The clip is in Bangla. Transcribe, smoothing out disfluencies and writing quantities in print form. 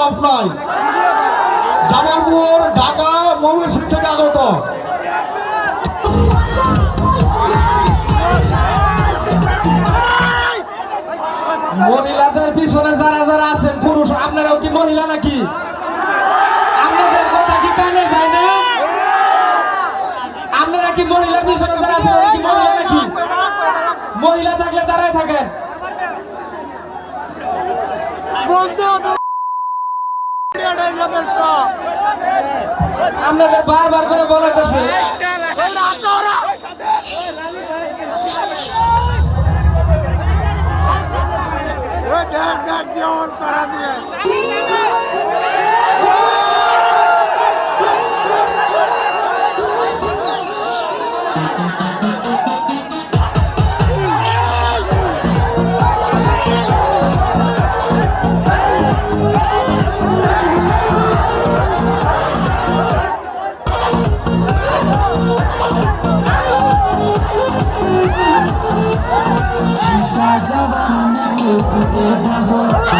অভাব নাই। জামালপুর, ঢাকা, ময়মনসিংহ থেকে আগত। মহিলাদের পিছনে যারা যারা আছেন পুরুষ, আপনারাও কি মহিলা নাকি? আপনাদের কথা কি কানে যায় না? আপনারা কি মহিলার পিছনে যারা আছেন ওরা কি মহিলা নাকি? মহিলা থাকলে দাঁড়ায় থাকেন। আপনাদের বারবার করে বলাইতেছে কি অবস্থা দিয়ে जवान के